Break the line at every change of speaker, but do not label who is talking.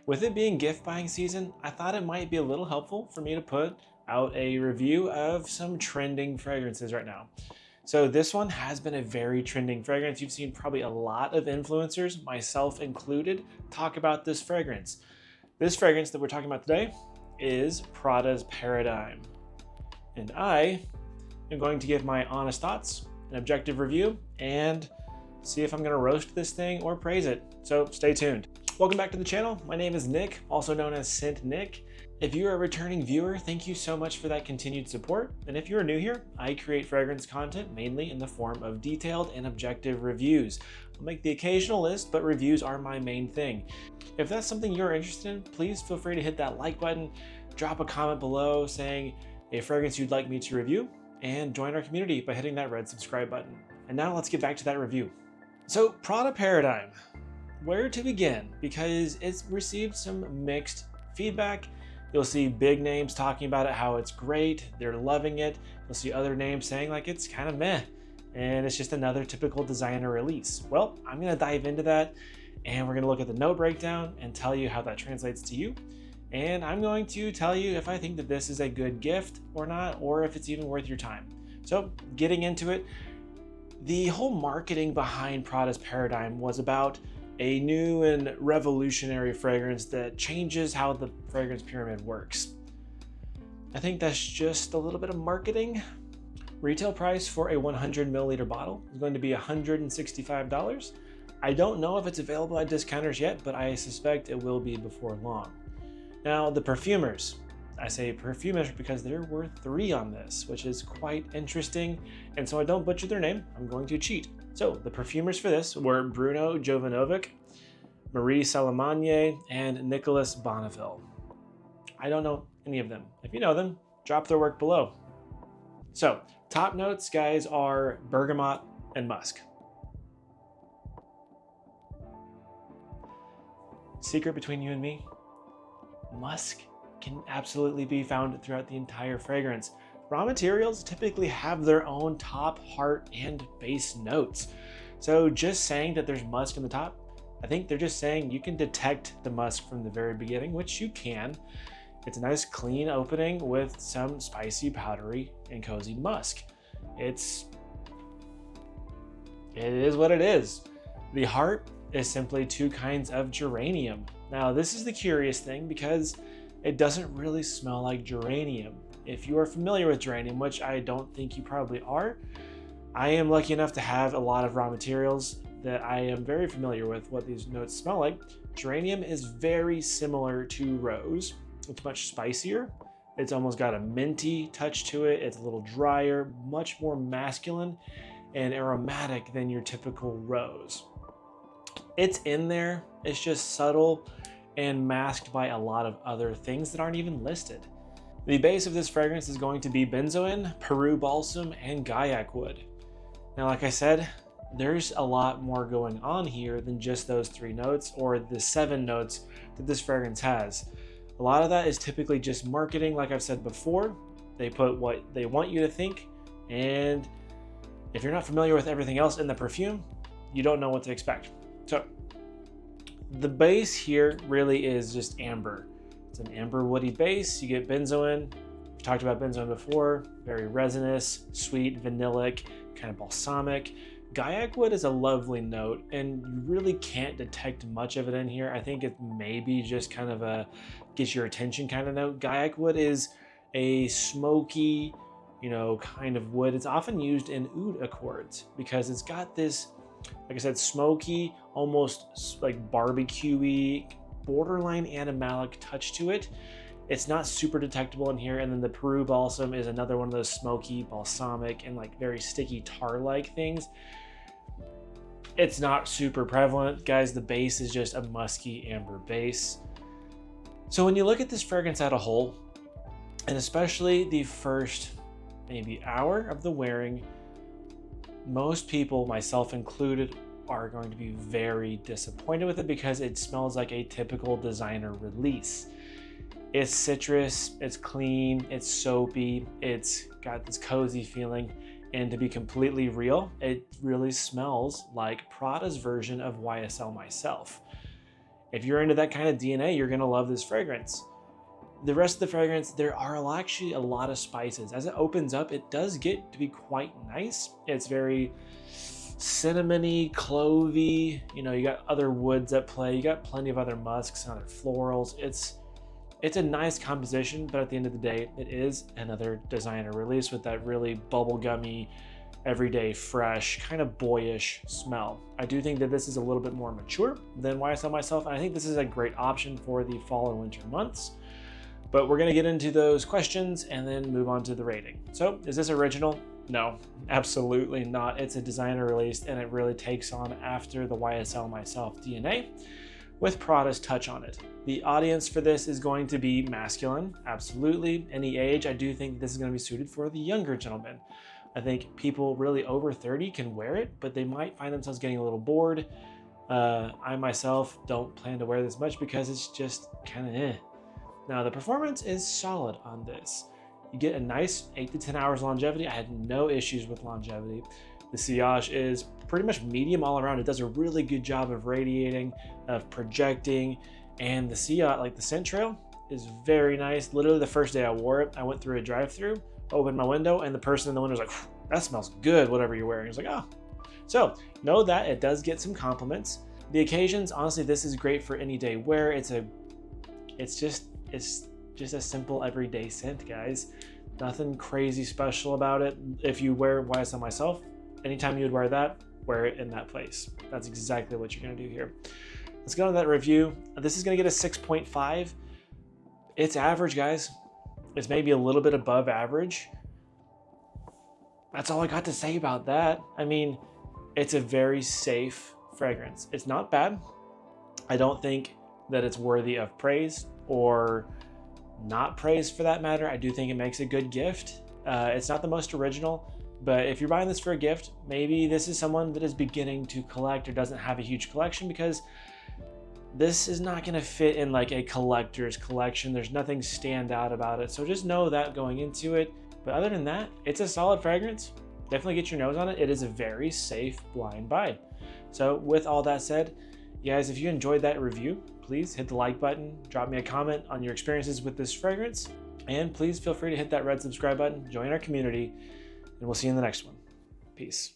With it being gift buying season, I thought it might be a little helpful for me to put out a review of some trending fragrances right now. So this one has been a very trending fragrance. You've seen probably a lot of influencers, myself included, talk about this fragrance. This fragrance that we're talking about today is Prada's Paradigme. And I am going to give my honest thoughts, an objective review, and see if I'm going to roast this thing or praise it. So stay tuned. Welcome back to the channel. My name is Nick, also known as Scent Nick. If you're a returning viewer, thank you so much for that continued support. And if you're new here, I create fragrance content mainly in the form of detailed and objective reviews. I'll make the occasional list, but reviews are my main thing. If that's something you're interested in, please feel free to hit that like button, drop a comment below saying a fragrance you'd like me to review, and join our community by hitting that red subscribe button. And now let's get back to that review. So Prada Paradigme, where to begin? Because it's received some mixed feedback. You'll see big names talking about it, how it's great, they're loving it. You'll see other names saying like it's kind of meh, and it's just another typical designer release. Well, I'm gonna dive into that, and we're gonna look at the note breakdown and tell you how that translates to you. And I'm going to tell you if I think that this is a good gift or not, or if it's even worth your time. So getting into it, the whole marketing behind Prada's Paradigme was about a new and revolutionary fragrance that changes how the fragrance pyramid works. I think that's just a little bit of marketing. Retail price for a 100 milliliter bottle is going to be $165. I don't know if it's available at discounters yet, but I suspect it will be before long. Now, the perfumers. I say perfumers because there were 3 on this, which is quite interesting. And so I don't butcher their name, I'm going to cheat. So the perfumers for this were Bruno Jovanovic, Marie Salamagne, and Nicolas Bonneville. I don't know any of them. If you know them, drop their work below. So top notes, guys, are bergamot and musk. Secret between you and me, musk can absolutely be found throughout the entire fragrance. Raw materials typically have their own top, heart, and base notes. So just saying that there's musk in the top, I think they're just saying you can detect the musk from the very beginning, which you can. It's a nice clean opening with some spicy, powdery, and cozy musk. It is what it is. The heart is simply 2 kinds of geranium. Now this is the curious thing because it doesn't really smell like geranium. If you are familiar with geranium, which I don't think you probably are, I am lucky enough to have a lot of raw materials that I am very familiar with what these notes smell like. Geranium is very similar to rose. It's much spicier. It's almost got a minty touch to it. It's a little drier, much more masculine and aromatic than your typical rose. It's in there, it's just subtle and masked by a lot of other things that aren't even listed. The base of this fragrance is going to be benzoin, Peru balsam, and guaiac wood. Now, like I said, there's a lot more going on here than just those 3 notes or the 7 notes that this fragrance has. A lot of that is typically just marketing, like I've said before. They put what they want you to think, and if you're not familiar with everything else in the perfume, you don't know what to expect. So the base here really is just amber. It's an amber woody base. You get benzoin. We've talked about benzoin before. Very resinous, sweet, vanillic, kind of balsamic. Guaiac wood is a lovely note, and you really can't detect much of it in here. I think it may be just kind of a get your attention kind of note. Guaiac wood is a smoky, kind of wood. It's often used in oud accords because it's got this, like I said, smoky, almost like barbecue-y, borderline animalic touch to it. It's not super detectable in here. And then the Peru balsam is another one of those smoky, balsamic, and like very sticky tar-like things. It's not super prevalent. Guys, the base is just a musky amber base. So when you look at this fragrance as a whole, and especially the first maybe hour of the wearing, most people, myself included, are going to be very disappointed with it because it smells like a typical designer release. It's citrus, it's clean, it's soapy, it's got this cozy feeling, and to be completely real, it really smells like Prada's version of YSL Myself. If you're into that kind of DNA, you're gonna love this fragrance. The rest of the fragrance, there are actually a lot of spices. As it opens up, it does get to be quite nice. It's very cinnamony, clovey. You know, you got other woods at play. You got plenty of other musks and other florals. It's a nice composition, but at the end of the day, it is another designer release with that really bubblegummy, everyday, fresh, kind of boyish smell. I do think that this is a little bit more mature than YSL Myself, and I think this is a great option for the fall and winter months. But we're gonna get into those questions and then move on to the rating. So, is this original? No, absolutely not. It's a designer release, and it really takes on after the YSL Myself DNA with Prada's touch on it. The audience for this is going to be masculine, absolutely. Any age, I do think this is gonna be suited for the younger gentleman. I think people really over 30 can wear it, but they might find themselves getting a little bored. I myself don't plan to wear this much because it's just kind of eh. Now, the performance is solid on this. You get a nice 8 to 10 hours longevity. I had no issues with longevity. The sillage is pretty much medium all around. It does a really good job of radiating, of projecting, and the sillage, like the scent trail, is very nice. Literally the first day I wore it, I went through a drive-through, opened my window, and the person in the window was like, that smells good, whatever you're wearing. I was like, oh. So know that it does get some compliments. The occasions, honestly, this is great for any day wear. It's just a simple everyday scent, guys. Nothing crazy special about it. If you wear YSL Myself, anytime you would wear it in that place. That's exactly what you're gonna do here. Let's go to that review. This is gonna get a 6.5. It's average, guys. It's maybe a little bit above average. That's all I got to say about that. I mean, it's a very safe fragrance. It's not bad. I don't think that it's worthy of praise or not praise for that matter. I do think it makes a good gift. It's not the most original, but if you're buying this for a gift, maybe this is someone that is beginning to collect or doesn't have a huge collection, because this is not going to fit in like a collector's collection. There's nothing stand out about it. So just know that going into it. But other than that, it's a solid fragrance. Definitely get your nose on it. It is a very safe blind buy. So with all that said, guys, if you enjoyed that review, please hit the like button, drop me a comment on your experiences with this fragrance, and please feel free to hit that red subscribe button, join our community, and we'll see you in the next one. Peace.